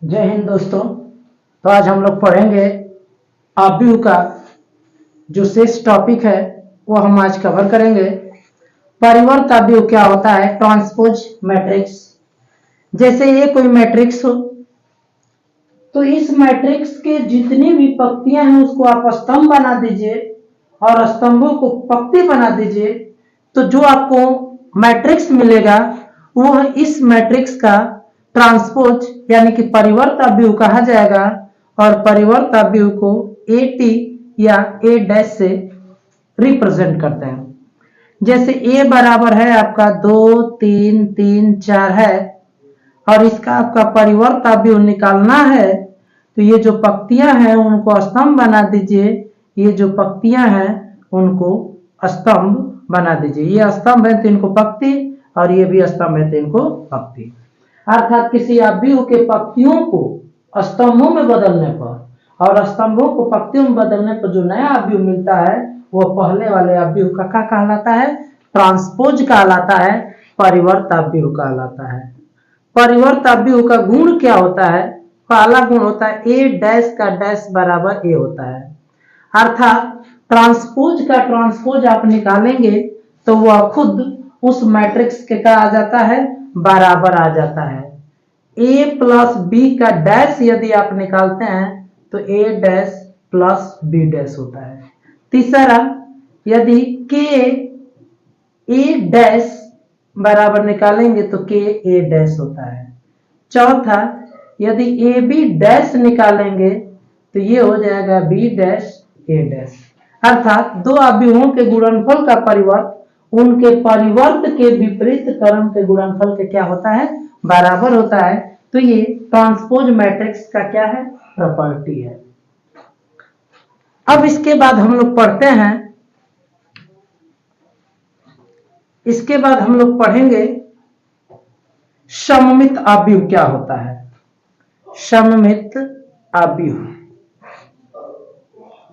जय हिंद दोस्तों। तो आज हम लोग पढ़ेंगे आव्यूह का जो शेष टॉपिक है वो हम आज कवर करेंगे। परिवर्त आव्यूह क्या होता है, ट्रांसपोज मैट्रिक्स। जैसे ये कोई मैट्रिक्स हो तो इस मैट्रिक्स के जितनी भी पंक्तियां हैं उसको आप स्तंभ बना दीजिए और स्तंभों को पंक्ति बना दीजिए, तो जो आपको मैट्रिक्स मिलेगा वह इस मैट्रिक्स का ट्रांसपोज यानी कि परिवर्त आव्यूह कहा जाएगा। और परिवर्त आव्यूह को AT या A डैश से रिप्रेजेंट करते हैं। जैसे A बराबर है आपका 2 3 3 4 है और इसका आपका परिवर्त आव्यूह निकालना है, तो ये जो पंक्तियां हैं उनको स्तंभ बना दीजिए, ये जो पंक्तियां हैं उनको स्तंभ बना दीजिए। ये स्तंभ है तो इनको पंक्ति और ये भी स्तंभ है तो इनको पंक्ति। अर्थात किसी आव्यूह के पंक्तियों को स्तंभों में बदलने पर और स्तंभों को पंक्तियों में बदलने पर जो नया आव्यूह मिलता है वह पहले वाले आव्यूह का क्या कहलाता है, ट्रांसपोज कहलाता है, परिवर्त आव्यूह कहलाता है। परिवर्त आव्यूह का गुण क्या होता है? पहला गुण होता है A डैश का डैश बराबर A होता है। अर्थात ट्रांसपोज का ट्रांसपोज आप निकालेंगे तो वह खुद उस मैट्रिक्स के क्या आ जाता है, बराबर आ जाता है। A प्लस B का डैश यदि आप निकालते हैं तो A dash plus B dash होता है। तीसरा, यदि K A डैश बराबर निकालेंगे तो K A डैश होता है। चौथा, यदि AB डैश निकालेंगे तो ये हो जाएगा B डैश A डैश। अर्थात दो आव्यूहों के गुणनफल का परिवर्त उनके परिवर्त के विपरीत क्रम के गुणनफल के क्या होता है, बराबर होता है। तो ये ट्रांसपोज मैट्रिक्स का क्या है, प्रॉपर्टी है। अब इसके बाद हम लोग पढ़ते हैं, इसके बाद हम लोग पढ़ेंगे सममित आव्यूह क्या होता है। सममित आव्यूह,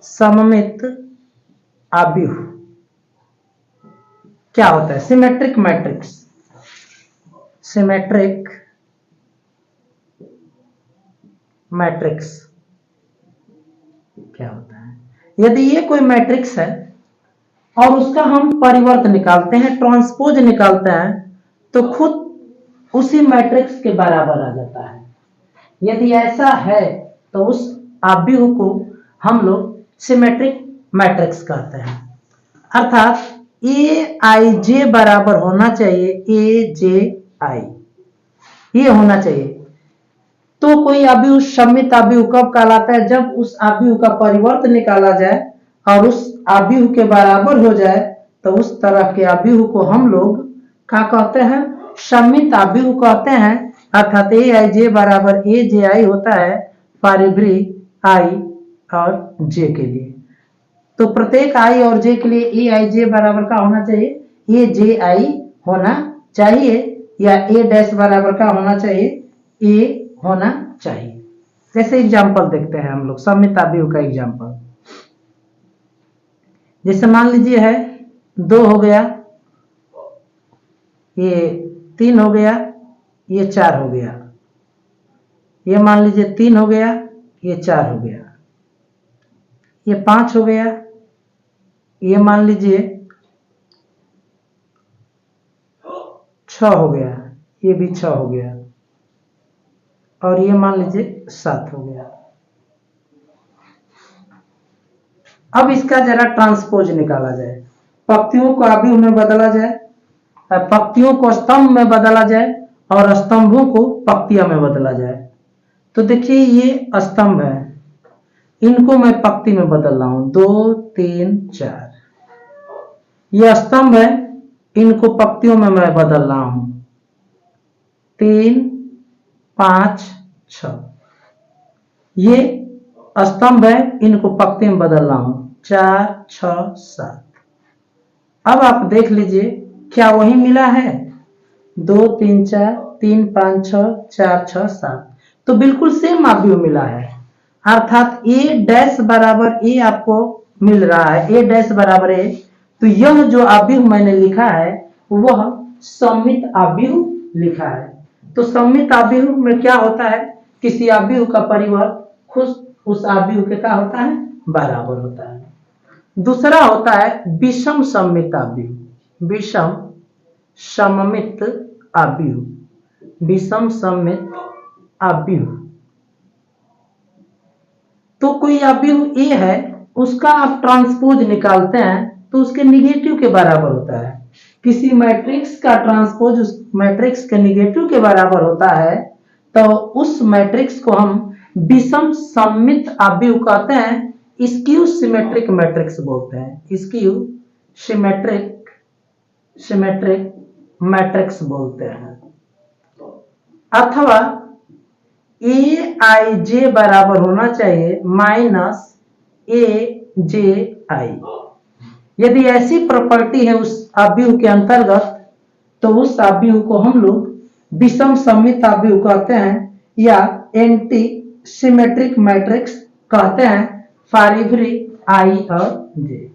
सममित आव्यूह क्या होता है? सिमेट्रिक मैट्रिक्स, सिमेट्रिक मैट्रिक्स क्या होता है? यदि ये कोई मैट्रिक्स है और उसका हम परिवर्त निकालते हैं, ट्रांसपोज निकालते हैं, तो खुद उसी मैट्रिक्स के बराबर आ जाता है। यदि ऐसा है तो उस आव्यूह को हम लोग सिमेट्रिक मैट्रिक्स कहते हैं। अर्थात AIJ बराबर होना चाहिए AJI, ये होना चाहिए। तो कोई आव्यूह सममित आव्यूह कब कहलाता है? जब उस आव्यूह का परिवर्त निकाला जाए और उस आव्यूह के बराबर हो जाए, तो उस तरह के आव्यूह को हम लोग क्या कहते हैं, सममित आव्यूह कहते हैं। अर्थात AIJ बराबर AJI होता है परिव्री I और J के लिए। तो प्रत्येक I और J के लिए AIJ बराबर का होना चाहिए, AJI होना चाहिए, या A डैश बराबर का होना चाहिए, A होना चाहिए। जैसे एग्जांपल देखते हैं हम लोग सममित आव्यूह का एग्जांपल। जैसे मान लीजिए है 2 हो गया, ये 3 हो गया, ये 4 हो गया, ये मान लीजिए 3 हो गया, ये 4 हो गया, ये 5 हो गया, ये मान लीजिए 6 हो गया, ये भी 6 हो गया, और ये मान लीजिए 7 हो गया। अब इसका जरा ट्रांसपोज निकाला जाए, पंक्तियों को आव्यूह में बदला जाए, पंक्तियों को स्तंभ में बदला जाए और स्तंभों को पंक्तियों में बदला जाए। तो देखिए ये स्तंभ है, इनको मैं पंक्ति में बदल रहा हूं, 2 3 4। ये स्तंभ है, इनको पंक्तियों में मैं बदल रहा हूं, 3 5 6। ये स्तंभ है, इनको पंक्ति में बदल रहा हूं, 4 6 7। अब आप देख लीजिए क्या वही मिला है, 2 3 4 3 5 6 4 6 7, तो बिल्कुल सेम आव्यूह मिला है। अर्थात A डैश बराबर A आपको मिल रहा है, A डैश बराबर A। तो यह जो आव्यूह मैंने लिखा है वह सममित आव्यूह लिखा है। तो सममित आव्यूह में क्या होता है, किसी आव्यूह का परिवर्त खुद उस आव्यूह के क्या होता है, बराबर होता है। दूसरा होता है विषम सममित आव्यूह। विषम सममित आव्यूह, विषम सममित आव्यूह। तो कोई आव्यूह ए है, उसका आप ट्रांसपोज निकालते हैं तो उसके निगेटिव के बराबर होता है। किसी मैट्रिक्स का ट्रांसपोज उस मैट्रिक्स के निगेटिव के बराबर होता है, तो उस मैट्रिक्स को हम विषम सममित आव्यूह कहते हैं। स्क्यू सिमेट्रिक मैट्रिक्स बोलते हैं, स्क्यू सिमेट्रिक मैट्रिक्स बोलते हैं। अथवा ए आई जे बराबर होना चाहिए माइनस ए जे आई। यदि ऐसी प्रॉपर्टी है उस आव्यूह के अंतर्गत, तो उस आव्यूह को हम लोग विषम सममित आव्यूह कहते हैं या एंटी सिमेट्रिक मैट्रिक्स कहते हैं फॉर एवरी आई और जे।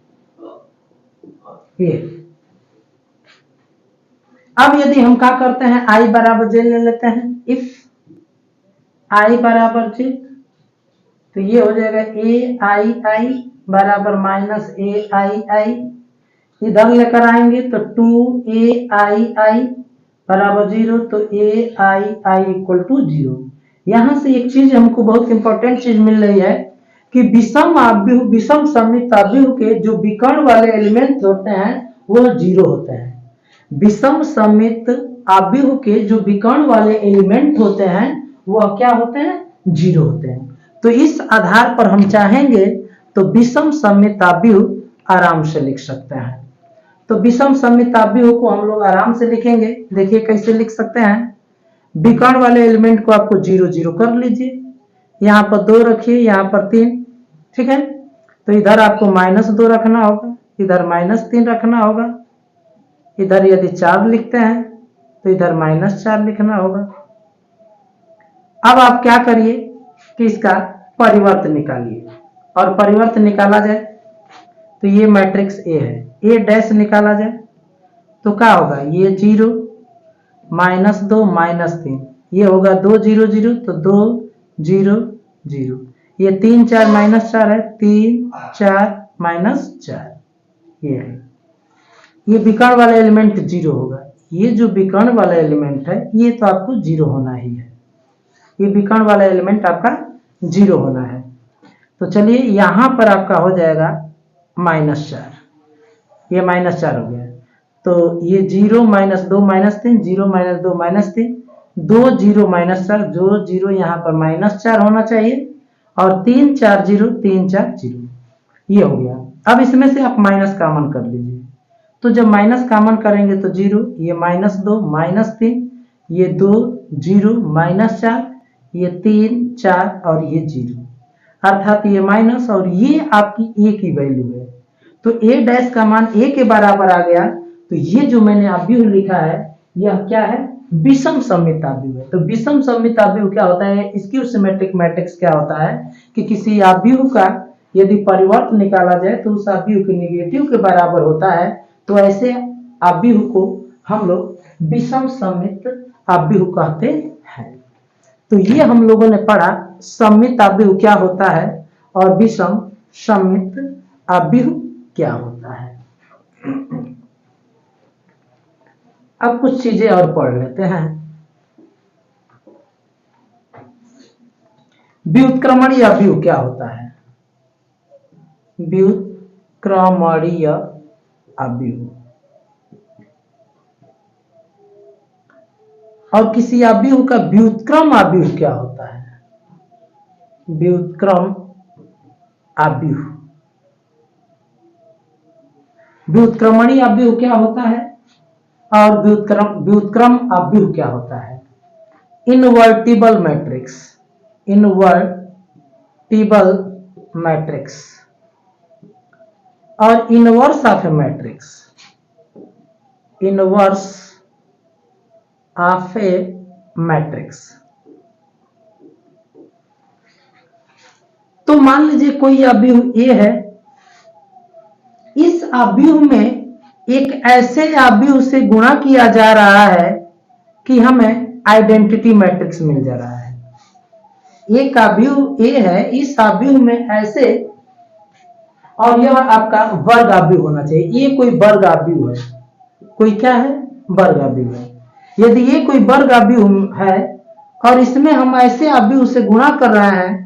अब यदि हम क्या करते हैं, आई बराबर जे ले लेते हैं। इफ आई बराबर जे, तो ये हो जाएगा ए आई आई बराबर माइनस ए आई आई। इधर लेकर आएंगे तो 2 आई आई बराबर 0, तो ए आई आई इक्वल टू 0। यहां से एक चीज हमको बहुत इंपॉर्टेंट चीज मिल रही है कि विषम आव्यूह, विषम सममित आव्यूह के जो विकर्ण वाले एलिमेंट होते हैं वह 0 होते हैं। विषम सममित आव्यूह के जो विकर्ण वाले एलिमेंट होते हैं वह क्या होते हैं, 0 होते हैं। तो इस आधार पर हम चाहेंगे तो विषम सममित आव्यूह आराम से लिख सकते हैं। तो विषम सममित आव्यूह को हम लोग आराम से लिखेंगे। देखिए कैसे लिख सकते हैं। विकर्ण वाले एलिमेंट को आपको 0 0 कर लीजिए, यहाँ पर 2 रखिए, यहाँ पर 3, ठीक है। तो इधर आपको -2 रखना होगा, इधर -3 रखना होगा। इधर यदि 4 लिखते हैं तो इधर -4 लिखना होगा। अब आप क्या करिए कि इसका परिवर्त निकालिए, और परिवर्त निकाला जाए तो ये मैट्रिक्स ए है, ए डैश निकाला जाए तो क्या होगा, ये 0 -2 -3, ये होगा 2 0 0, तो 2 0 0, ये 3 4 -4 है, 3 4 -4, ये है। ये विकर्ण वाला एलिमेंट 0 होगा। ये जो विकर्ण वाला एलिमेंट है ये तो आपको 0 होना ही है, ये विकर्ण वाला एलिमेंट आपका 0 होना है। तो चलिए यहां पर आपका हो जाएगा -4, ये -4 हो गया। तो ये 0 -2 -3, 0 -2 -3, 2 0 -4, जो 0 यहाँ पर -4 होना चाहिए, और 3 4 0, 3 4 0, ये हो गया। अब इसमें से आप माइनस कॉमन कर लीजिए, तो जब माइनस कॉमन करेंगे तो 0, ये -2 -3, ये 2 0 -4, ये 3 4 और ये 0, अर्थात ये माइनस और ये आपकी ए की वैल्यू है। तो ए डैश का मान ए के बराबर आ गया। तो ये जो मैंने आव्यूह लिखा है यह क्या है, विषम सममित आव्यूह है। तो विषम सममित आव्यूह क्या होता है, स्क्यू सिमेट्रिक मैट्रिक्स क्या होता है कि किसी आव्यूह का यदि परिवर्त निकाला जाए तो उस आव्यूह के निगेटिव के बराबर होता है। तो ऐसे आव्यूह को हम लोग विषम सममित आव्यूह कहते हैं। तो ये हम लोगों ने पढ़ा सममित आव्यूह क्या होता है और विषम सममित आव्यूह क्या होता है। अब कुछ चीजें और पढ़ लेते हैं। व्युत्क्रमणीय आव्यूह क्या होता है, व्युत्क्रमणीय आव्यूह, और किसी आव्यूह का व्युत्क्रम आव्यूह क्या होता है, व्युत्क्रम आव्यूह। व्युत्क्रमणीय आव्यूह क्या होता है और व्युत्क्रम आव्यूह क्या होता है। इनवर्टिबल मैट्रिक्स, इनवर्टिबल मैट्रिक्स और inverse of A matrix, inverse of A matrix. तो मान लीजिए कोई आव्यूह ए है, इस आव्यूह में एक ऐसे आव्यूह से गुणा किया जा रहा है कि हमें आइडेंटिटी मैट्रिक्स मिल जा रहा है। एक आव्यूह ए है, इस आव्यूह में ऐसे, और यह आपका वर्ग आव्यूह होना चाहिए। ये कोई वर्ग आव्यूह है, कोई क्या है, वर्ग आव्यूह है। यदि ये कोई वर्ग आव्यूह है और इसमें हम ऐसे आव्यूह से गुणा कर रहे हैं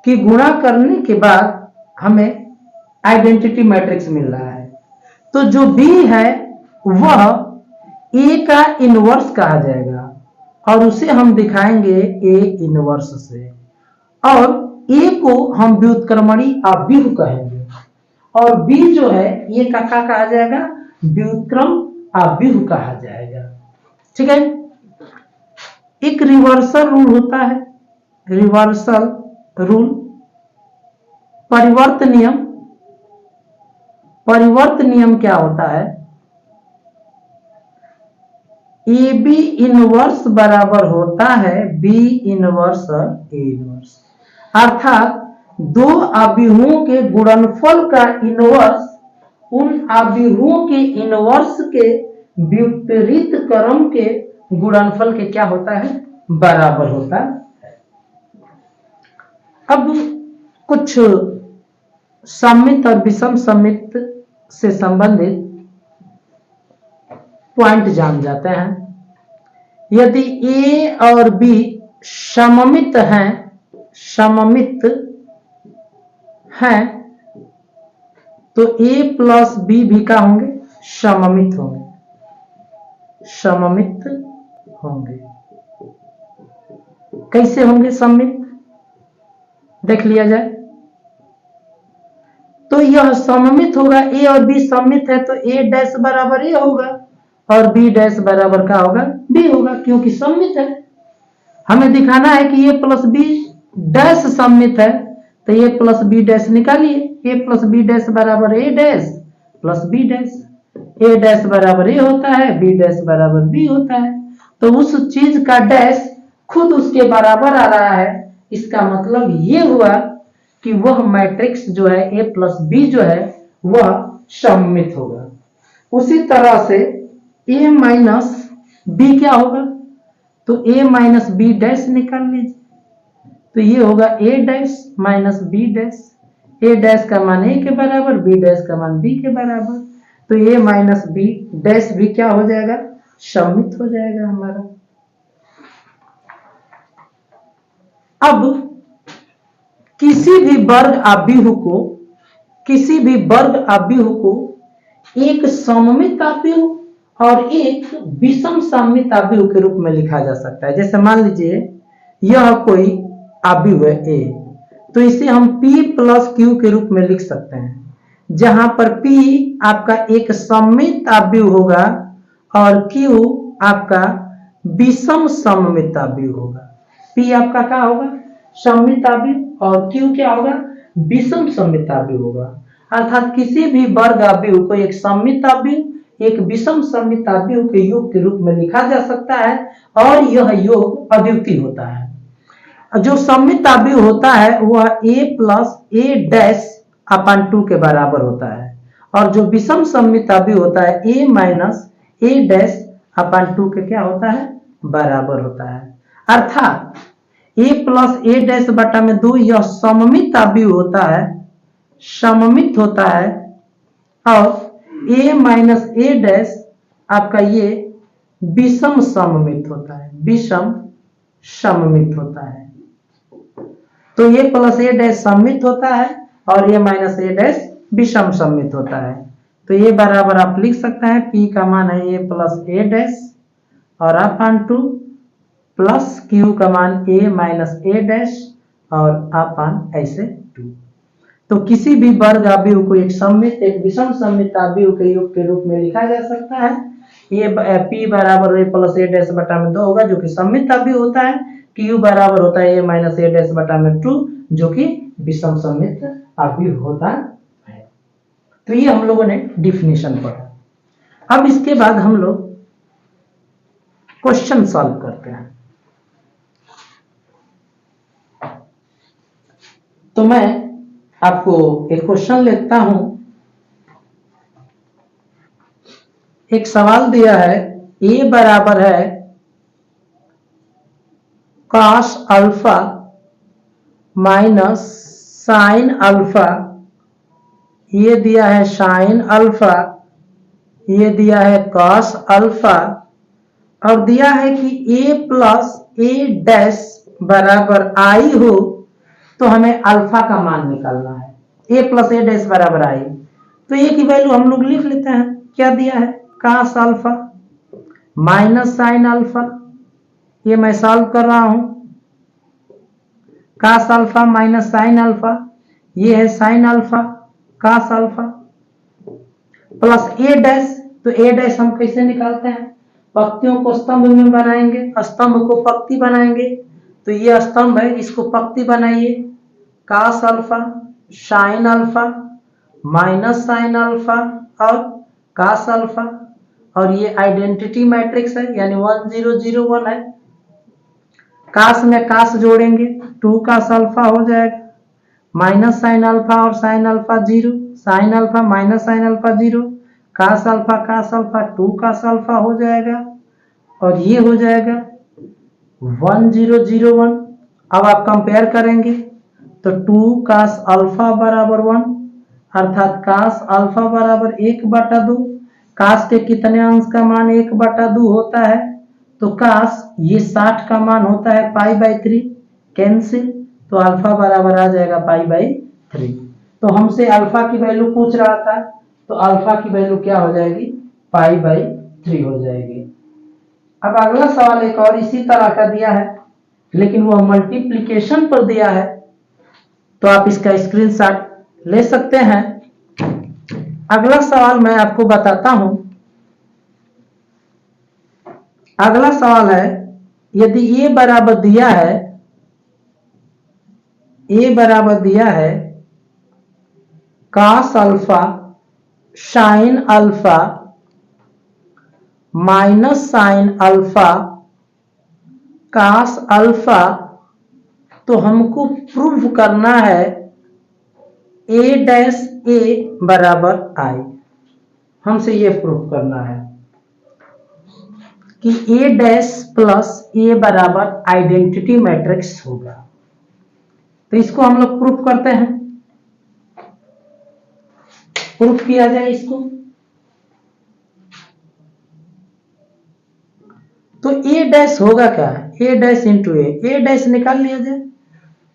कि गुणा करने के बाद हमें आइडेंटिटी मैट्रिक्स मिल रहा है, तो जो बी है वह ए का इनवर्स कहा जाएगा और उसे हम दिखाएंगे ए इनवर्स से, और ए को हम व्युत्क्रमणी आव्यूह कहेंगे और बी जो है ये का कहा जाएगा, व्युत्क्रम आव्यूह कहा जाएगा। ठीक है। एक रिवर्सल रूल होता है, रिवर्सल रूल, परिवर्त नियम। परिवर्त नियम क्या होता है, ए बी इनवर्स बराबर होता है बी इनवर्स ए इनवर्स, अर्थात दो आव्यूहों के गुणनफल का इनवर्स उन आव्यूहों के इनवर्स के विपरीत क्रम के गुणनफल के क्या होता है, बराबर होता है। अब कुछ सममित और विषम सममित से संबंधित पॉइंट जान जाते हैं। यदि ए और बी सममित हैं, सममित हैं, तो ए प्लस बी भी क्या होंगे, सममित होंगे, सममित होंगे। कैसे होंगे सममित, देख लिया जाए। तो यह सममित होगा, ए और बी सममित है तो ए डैश बराबर ए होगा और बी डैश बराबर क्या होगा, बी होगा, क्योंकि सममित है। हमें दिखाना है कि ए प्लस बी डैश सममित है, तो ए प्लस बी डैश निकालिए, ए प्लस बी डैश बराबर ए डैश प्लस बी डैश, ए डैश बराबर ए होता है, बी डैश बराबर बी होता है, तो उस चीज का डैश खुद उसके बराबर आ रहा है। इसका मतलब ये हुआ कि वह मैट्रिक्स जो है ए प्लस बी जो है वह सममित होगा। उसी तरह से ए माइनस बी क्या होगा, तो ए माइनस बी डैश निकाल लीजिए, तो ये होगा ए डैश माइनस बी डैश, ए डैश का मान ए के बराबर, बी डैश का मान बी के बराबर, तो ए माइनस बी डैश भी क्या हो जाएगा, सममित हो जाएगा हमारा। अब किसी भी वर्ग आव्यूह को, किसी भी वर्ग आव्यूह को एक सममित आव्यूह और एक विषम सममित आव्यूह के रूप में लिखा जा सकता है। जैसे मान लीजिए यह कोई आव्यूह है ए, तो इसे हम P प्लस Q के रूप में लिख सकते हैं, जहां पर P आपका एक सममित आव्यूह होगा और Q आपका विषम सममित आव्यूह होगा। P आपका क्या होगा, सममित आव्यूह और Q क्या होगा, विषम सममित आव्यूह होगा। अर्थात किसी भी वर्ग आव्यूह को एक सममित आव्यूह एक विषम सममित आव्यूह के योग के रूप में लिखा जा सकता है और यह योग अद्वितीय होता है। जो सममित आव्यूह होता है वह a प्लस ए डैश अपन 2 के बराबर होता है और जो विषम सममित आव्यूह होता है a माइनस ए डैश अपन 2 के क्या होता है, बराबर होता है। अर्थात a प्लस ए डैश बटा में 2 यह सममित आव्यूह होता है, सममित होता है, और a माइनस ए डैश आपका ये विषम सममित होता है, विषम सममित होता है। तो ये प्लस ए डैश सममित होता है और ये माइनस ए डैश विषम सममित होता है। तो ये बराबर आप लिख सकते हैं, P का मान है ए प्लस ए डैश और अपान 2 प्लस Q का मान ए माइनस ए डैश और अपान ऐसे 2। तो किसी भी वर्ग आव्यूह को एक सममित एक विषम सममित आव्यूह के योग के रूप में लिखा जा सकता है। ये P बराबर ए प्लस ए डैश बटा में 2 होगा जो कि सममित आव्यूह होता है, Q बराबर होता है ए माइनस ए डैश बटा में 2 जो कि विषम सममित आव्यूह होता है। तो ये हम लोगों ने डिफिनेशन पढ़ा। अब इसके बाद हम लोग क्वेश्चन सॉल्व करते हैं। तो मैं आपको एक क्वेश्चन लिखता हूं। एक सवाल दिया है, ए बराबर है cos alpha minus sine alpha, ये दिया है साइन अल्फा, ये दिया है कॉस अल्फा, और दिया है कि a प्लस ए डैश बराबर आई हो तो हमें अल्फा का मान निकालना है। a प्लस ए डैश बराबर आई, तो ए की वैल्यू हम लोग लिख लेते हैं। क्या दिया है, cos alpha minus sine alpha, ये मैं सॉल्व कर रहा हूं। Cos alpha minus sine alpha, ये है sine alpha cos alpha, plus A dash, तो ए डैश हम कैसे निकालते हैं, पंक्तियों को स्तंभ में बनाएंगे, स्तंभ को पंक्ति बनाएंगे, तो ये स्तंभ है, इसको पंक्ति बनाइए। Cos alpha sign alpha minus sine alpha और कॉस अल्फा, और ये आइडेंटिटी मैट्रिक्स है यानी 1 0 0 1 है। कास में कास जोड़ेंगे, 2 कास अल्फा हो जाएगा, माइनस साइन अल्फा और sine alpha 0, sine alpha minus sine alpha 0, cos alpha 2 cos alpha हो जाएगा, और ये हो जाएगा 1 0 0 1। अब आप कंपेयर करेंगे तो 2 कास अल्फा बराबर 1, अर्थात कास अल्फा बराबर 1/2। कास के कितने अंश का मान 1/2 होता है, तो कास ये 60 का मान होता है π/3, कैंसिल, तो अल्फा बराबर आ जाएगा π/3। तो हमसे अल्फा की वैल्यू पूछ रहा था, तो अल्फा की वैल्यू क्या हो जाएगी, π/3 हो जाएगी। अब अगला सवाल एक और इसी तरह का दिया है, लेकिन वो मल्टीप्लिकेशन पर दिया है, तो आप इसका स्क्रीनशॉट ले सकते हैं। अगला सवाल मैं आपको बताता हूं। अगला सवाल है, यदि a बराबर दिया है, a बराबर दिया है cos alpha sign alpha minus sine alpha cos alpha, तो हमको प्रूव करना है a डैश a बराबर i। हमसे ये प्रूव करना है कि a डैश प्लस a बराबर आइडेंटिटी मैट्रिक्स होगा। तो इसको हम लोग प्रूफ करते हैं, प्रूफ किया जाए इसको। तो a डैश होगा क्या, a dash into a dash निकाल लिया जाए,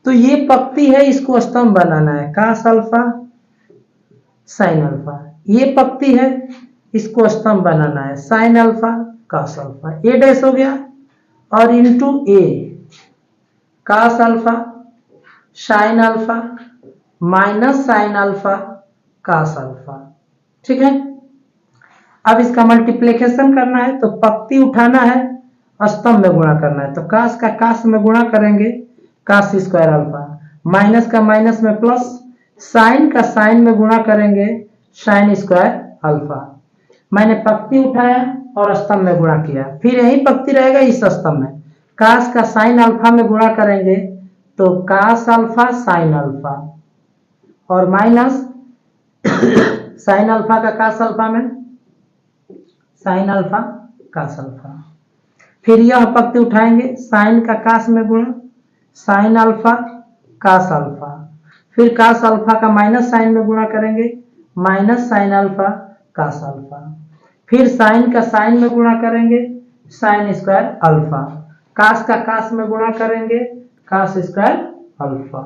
तो ये पंक्ति है, इसको स्तंभ बनाना है, cos अल्फा साइन अल्फा, ये पंक्ति है, इसको स्तंभ बनाना है, sine alpha cos alpha, a dash हो गया, और into a cos alpha sign alpha minus sine alpha cos alpha. ठीक है, अब इसका मल्टीप्लिकेशन करना है, तो पंक्ति उठाना है, स्तंभ में गुणा करना है, तो cos का cos में गुणा करेंगे, cos स्क्वायर अल्फा, माइनस का माइनस में प्लस, साइन का साइन में गुणा करेंगे, साइन स्क्वायर अल्फा। मैंने पंक्ति उठाया और स्तंभ में गुणा किया, फिर यही पंक्ति रहेगा इस स्तंभ में, cos का साइन अल्फा में गुणा करेंगे तो cos अल्फा साइन अल्फा, और माइनस साइन अल्फा का cos अल्फा में साइन अल्फा cos अल्फा, फिर यह पंक्ति उठाएंगे, साइन का cos में गुणा, साइन अल्फा cos अल्फा, फिर cos अल्फा का माइनस साइन में गुणा करेंगे, minus sine alpha cos alpha, फिर साइन का साइन में गुणा करेंगे, साइन स्क्वायर अल्फा, cos का cos में गुणा करेंगे, cos स्क्वायर अल्फा।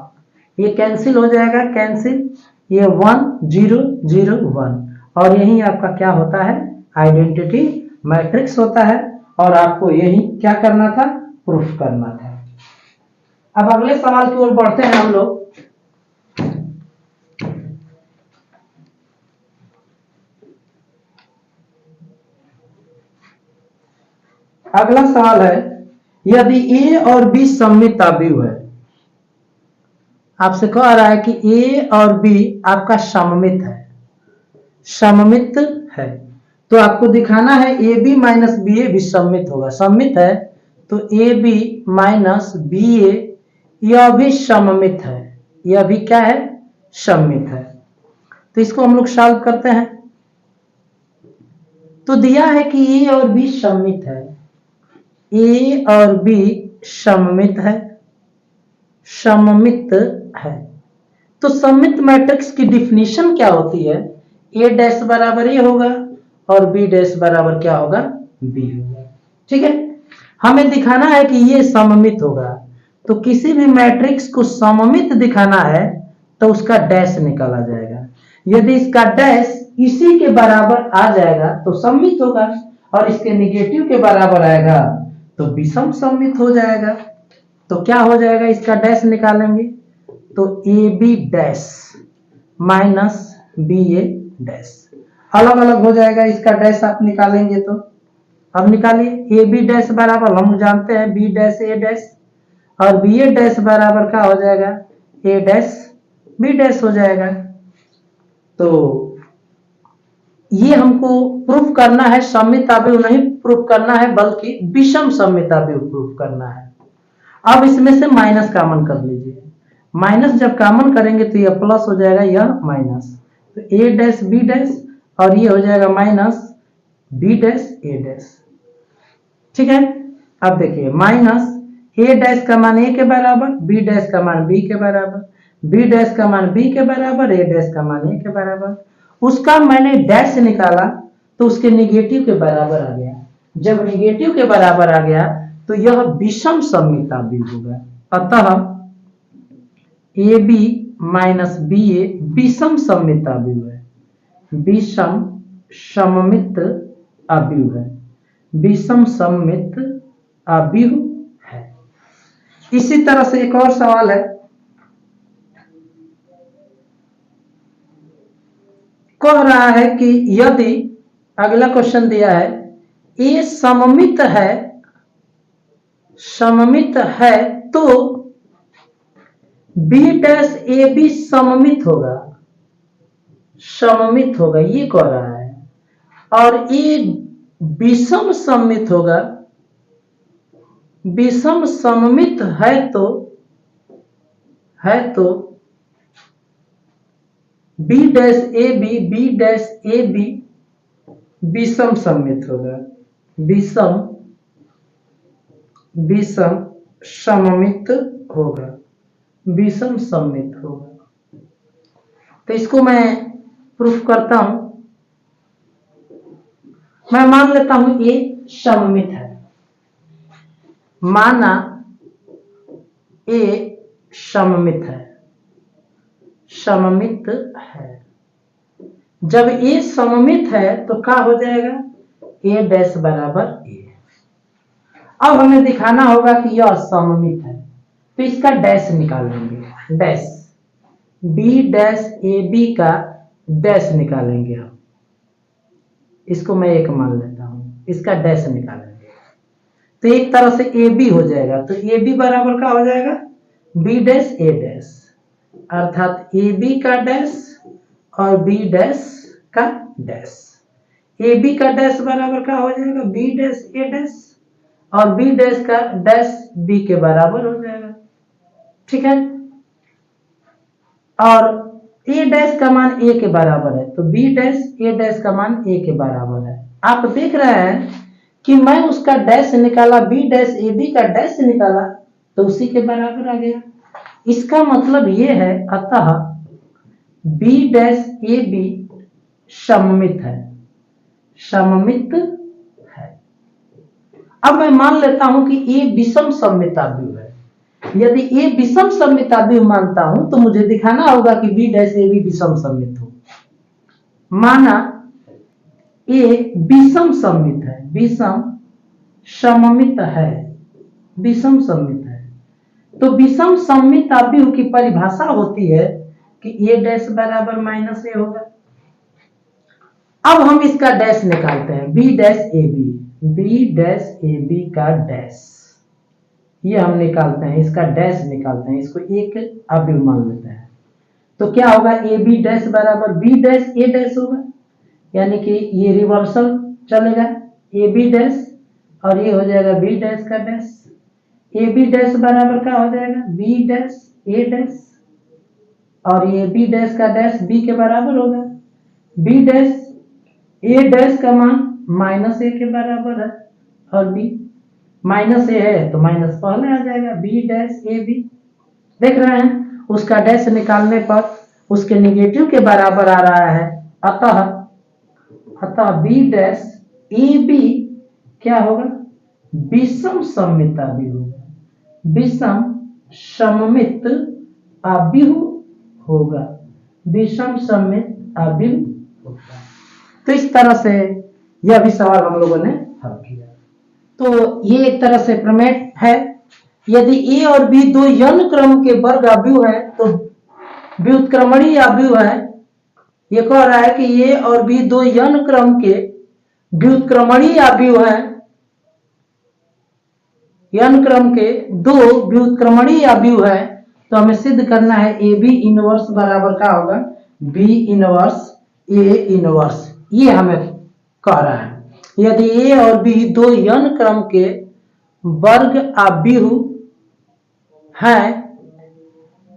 ये कैंसिल हो जाएगा, कैंसिल, ये 1 0 0 1, और यही आपका क्या होता है, आइडेंटिटी मैट्रिक्स होता है, और आपको यही क्या करना था, प्रूफ करना था। अब अगले सवाल की ओर बढ़ते हैं हम लोग। अगला सवाल है, यदि a और b सममित अवयव है, आपसे कह रहा है कि a और b आपका सममित है, सममित है, तो आपको दिखाना है ab माइनस बी ए भी सममित होगा। सममित है तो ab माइनस बी ए, यह भी सममित है, यह भी क्या है, सममित है। तो इसको हम लोग सॉल्व करते हैं, तो दिया है कि a और b सममित है, a और b सममित है, सममित है। तो सममित मैट्रिक्स की डिफिनीशन क्या होती है? ए डैश बराबर ए होगा और बी डैश बराबर क्या होगा? बी होगा। ठीक है, हमें दिखाना है कि ये सममित होगा। तो किसी भी मैट्रिक्स को सममित दिखाना है तो उसका डैश निकाला जाएगा। यदि इसका डैश इसी के बराबर आ जाएगा तो सममित होगा, और इसके निगेटिव के बराबर आएगा तो विषम सममित हो जाएगा। तो क्या हो जाएगा? इसका डैश निकालेंगे तो A B dash minus B A dash अलग अलग हो जाएगा। इसका डैश आप निकालेंगे तो अब निकालिए। ए बी डैश बराबर हम जानते हैं बी डैश ए डैश, और बी ए डैश बराबर क्या हो जाएगा? ए डैश बी डैश हो जाएगा। तो ये हमको प्रूफ करना है, सममित अवयव नहीं प्रूफ करना है बल्कि विषम सममित अवयव प्रूफ करना है। अब इसमें से माइनस कॉमन कर लीजिए। माइनस जब कॉमन करेंगे तो यह प्लस हो जाएगा, यह माइनस। तो ए डैश बी डैश और ये हो जाएगा माइनस बी डैश ए डैश। ठीक है, अब देखिए माइनस ए डैश का मान ए के बराबर, बी डैश का मान बी के बराबर, बी डैश का मान बी के बराबर, ए डैश का मान ए के बराबर। उसका मैंने डैश निकाला तो उसके निगेटिव के बराबर आ गया। जब निगेटिव के बराबर आ गया तो यह विषम सममित अवयव होगा। अतः ए बी माइनस बी ए विषम सममित अवयव है, विषम सममित अवयव है, विषम सममित अवयव है। इसी तरह से एक और सवाल है, कह रहा है कि यदि अगला क्वेश्चन दिया है ए सममित है तो बी डैश ए बी सममित होगा, सममित होगा ये कह रहा है, और ए विषम सममित होगा। विषम सममित है तो B dash A B dash A B विषम सममित होगा, विषम सममित होगा, विषम सममित होगा। तो इसको मैं प्रूफ करता हूं। मैं मान लेता हूं ये सममित है, माना ए सममित है, सममित है। जब ए सममित है तो क्या हो जाएगा? ए डैश बराबर ए। अब हमें दिखाना होगा कि यह सममित है तो इसका डैश निकालेंगे, dash B dash A B का डैश निकालेंगे हम। इसको मैं एक मान लेता हूं, इसका डैश निकालेंगे तो एक तरह से ए बी हो जाएगा। तो ए बी बराबर क्या हो जाएगा? बी डैश ए डैश, अर्थात ए बी का डैश और बी डैश का डैश। ए बी का डैश बराबर क्या हो जाएगा? बी डैश ए डैश, और बी डैश का डैश बी के बराबर हो जाएगा। ठीक है, और ए डैश का मान ए के बराबर है तो बी डैश ए डैश का मान ए के बराबर है। आप देख रहे हैं कि मैं उसका डैश निकाला, बी डैश ए बी का डैश निकाला तो उसी के बराबर आ गया। इसका मतलब ये है, अतः बी डैश ए बी सममित है, सममित है। अब मैं मान लेता हूं कि ए विषम सममित अवयव है। यदि ए विषम सममित अवयव मानता हूं तो मुझे दिखाना होगा कि बी डैश ए बी विषम सममित हो। माना ए विषम सममित है, विषम सममित है, विषम सममित है, तो विषम सममित अवयव की परिभाषा होती है कि ए डैश बराबर माइनस ए होगा। अब हम इसका डैश निकालते हैं, B dash A B, B dash A B का डैश ये हम निकालते हैं, इसका डैश निकालते हैं, इसको एक अवयव मान लेते हैं। तो क्या होगा? ए बी डैश बराबर बी डैश ए डैश होगा, यानी कि ये रिवर्सल चलेगा, ए बी डैश और ये हो जाएगा बी डैश का डैश। ए बी डैश बराबर क्या हो जाएगा? बी डैश ए डैश, और ये बी डैश का डैश बी के बराबर होगा। बी डैश ए डैश का मान माइनस ए के बराबर है, और बी माइनस ए है तो माइनस पहले आ जाएगा, बी डैश ए बी। देख रहे हैं, उसका डैश निकालने पर उसके निगेटिव के बराबर आ रहा है, अतः बी डैश ए बी क्या होगा, विषम सममित आव्यूह होगा, विषम सममित आव्यूह होगा, विषम सममित आव्यूह होगा। तो इस तरह से यह भी सवाल हम लोगों ने हल किया। तो ये एक तरह से प्रमेय है। यदि ए और बी दो यन क्रम के वर्ग आव्यूह है तो व्युत्क्रमणीय आव्यूह है। ये कह रहा है कि ए और बी दो यन क्रम के व्युत्क्रमणीय आव्यूह है, यन क्रम के दो व्युत्क्रमणीय आव्यूह है। तो हमें सिद्ध करना है ए बी इनवर्स बराबर क्या होगा, बी इनवर्स ए इनवर्स। ये हमें कह रहा है यदि ए और बी दो यन क्रम के वर्ग आव्यूह है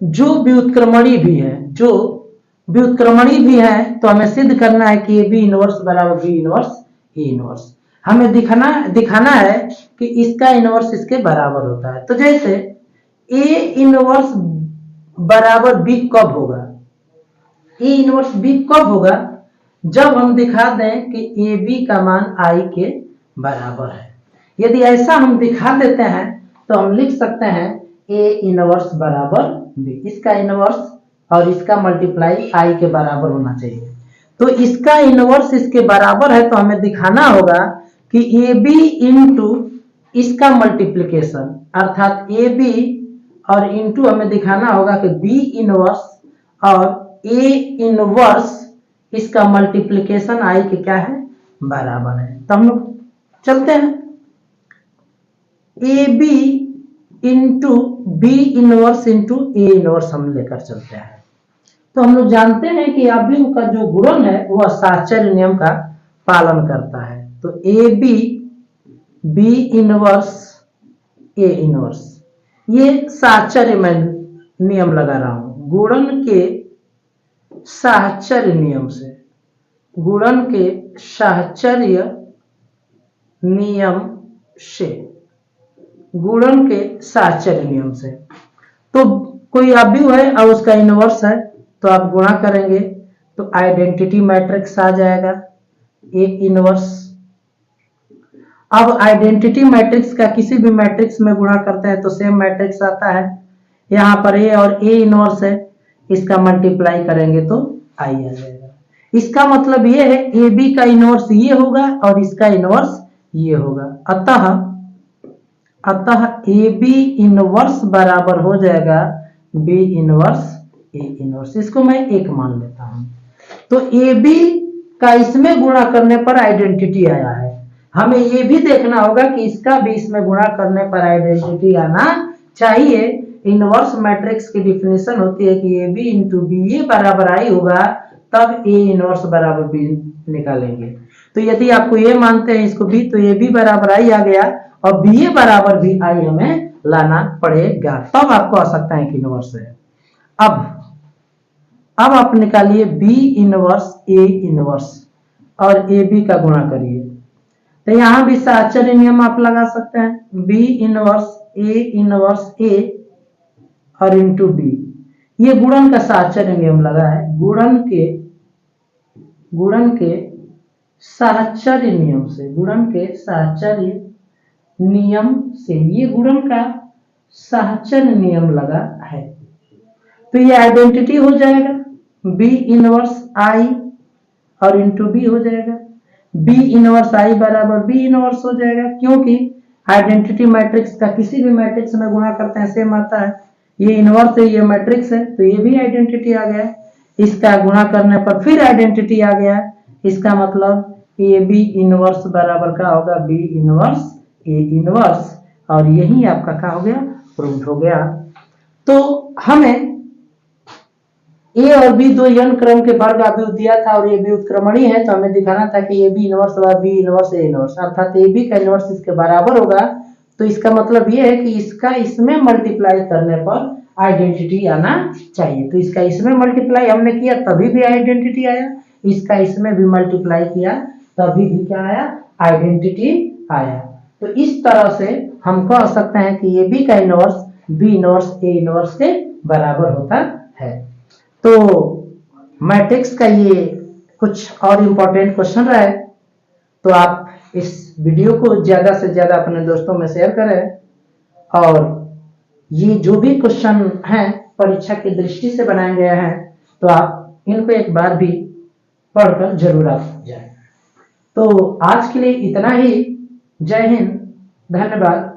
जो व्युत्क्रमणीय भी है, जो व्युत्क्रमणीय भी है, तो हमें सिद्ध करना है कि ए बी इनवर्स बराबर बी इनवर्स ए इनवर्स। हमें दिखाना है कि इसका इनवर्स इसके बराबर होता है। तो जैसे ए इनवर्स बराबर बी कब होगा, ए इनवर्स बी कब होगा, जब हम दिखा दें कि ए बी का मान आई के बराबर है। यदि ऐसा हम दिखा देते हैं तो हम लिख सकते हैं ए इनवर्स बराबर बी, इसका इनवर्स और इसका मल्टीप्लाई आई के बराबर होना चाहिए। तो इसका इनवर्स इसके बराबर है तो हमें दिखाना होगा कि ए बी इंटू इसका मल्टीप्लिकेशन अर्थात ए बी और इंटू हमें दिखाना होगा कि बी इनवर्स और ए इनवर्स इसका मल्टीप्लिकेशन आई के क्या है, बराबर है। तो हम लोग चलते हैं, A B into B inverse into A inverse हम लेकर चलते हैं। तो हम लोग जानते हैं कि आव्यूह का जो गुणन है वह साहचर्य नियम का पालन करता है। तो A B B inverse A inverse, ये साहचर्य मैं नियम लगा रहा हूं, गुणन के साहचर्य नियम से, गुणन के साहचर्य नियम से, गुणन के साहचर्य नियम से। तो कोई आव्यूह है और उसका इनवर्स है तो आप गुणा करेंगे तो आइडेंटिटी मैट्रिक्स आ जाएगा ए इनवर्स। अब आइडेंटिटी मैट्रिक्स का किसी भी मैट्रिक्स में गुणा करते हैं तो सेम मैट्रिक्स आता है। यहाँ पर ए और ए इनवर्स है, इसका मल्टीप्लाई करेंगे तो आई आ जाएगा। इसका मतलब ये है ए बी का इनवर्स ये होगा और इसका इनवर्स ये होगा। अतः ए बी इनवर्स बराबर हो जाएगा बी इनवर्स ए इनवर्स। इसको मैं एक मान लेता हूं। तो ए बी का इसमें गुणा करने पर आइडेंटिटी आया है, हमें ये भी देखना होगा कि इसका भी इसमें गुणा करने पर आइडेंटिटी आना चाहिए। इनवर्स मैट्रिक्स की डिफिनेशन होती है कि ए बी इंटू बी ए बराबर आई होगा, तब ए इनवर्स बराबर बी निकालेंगे। तो यदि आपको ये मानते हैं इसको बी, तो ए बी बराबर आई आ गया और बी ए बराबर भी आई हमें लाना पड़ेगा, तब आपको आ सकता है कि इनवर्स है। अब आप निकालिए बी इनवर्स ए इनवर्स और ए बी का गुणा करिए। तो यहां भी साहचर्य नियम आप लगा सकते हैं, बी इनवर्स ए और इंटू बी। ये गुणन का साहचर्य नियम लगा है, गुणन के साहचर्य नियम से, गुणन के साहचर्य नियम से, ये गुणन का साहचर्य नियम लगा है। तो ये आइडेंटिटी हो जाएगा बी इनवर्स आई और इंटू बी हो जाएगा, बी इनवर्स आई बराबर बी इनवर्स हो जाएगा, क्योंकि आइडेंटिटी मैट्रिक्स का किसी भी मैट्रिक्स में गुणा करते हैं सेम आता है। ये इनवर्स है, ये मैट्रिक्स है, तो ये भी आइडेंटिटी आ गया। इसका गुणा करने पर फिर आइडेंटिटी आ गया। इसका मतलब ए बी इनवर्स बराबर का होगा बी इनवर्स ए इनवर्स, और यही आपका क्या हो गया, प्रूफ हो गया। तो हमें ए और बी दो यन क्रम के वर्ग आव्यूह दिया था और ये भी उत्क्रमणीय है, तो हमें दिखाना था कि ए बी इनवर्स और बी इनवर्स ए इनवर्स, अर्थात ए बी का इनवर्स इसके बराबर होगा। तो इसका मतलब ये है कि इसका इसमें मल्टीप्लाई करने पर आइडेंटिटी आना चाहिए। तो इसका इसमें मल्टीप्लाई हमने किया तभी भी आइडेंटिटी आया, इसका इसमें भी मल्टीप्लाई किया तभी भी क्या आया, आइडेंटिटी आया। तो इस तरह से हम कह सकते हैं कि ए बी का inverse B inverse A inverse के बराबर होता है। तो मैट्रिक्स का ये कुछ और इम्पोर्टेंट क्वेश्चन रहा है, तो आप इस वीडियो को ज़्यादा से ज़्यादा अपने दोस्तों में शेयर करें। और ये जो भी क्वेश्चन हैं परीक्षा की दृष्टि से बनाए गए हैं, तो आप इनको एक बार भी पढ़कर जरूर आप जाएं। तो आज के लिए इतना ही। जय हिंद, धन्यवाद।